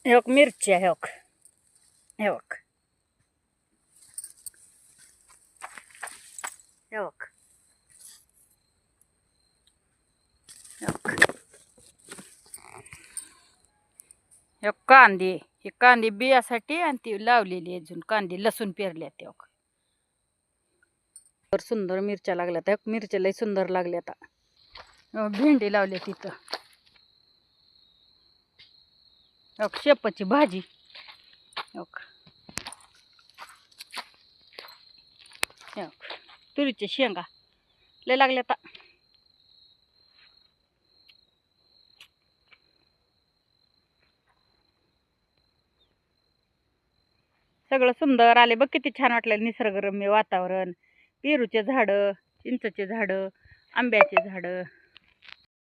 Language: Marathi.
हे बघ मिरच्या, हे बघ, हे बघ, हे बघ, हे बघ. हे कांदे, हे कांदे बियासाठी आणि ती लावलेली अजून कांदे लसूण पेरल्या ते बघ. तर सुंदर मिरच्या लागल्या, त्या मिरच्या लय सुंदर लागल्या. आता भेंडी लावली तिथं. शेपाची भाजी, तुरीच्या शेंगा लय लागल्या. आता सगळं सुंदर आले बघ. किती छान वाटलं निसर्गरम्य वातावरण. पेरूचे झाडं, चिंचेचे झाडं, आंब्याचे झाडं.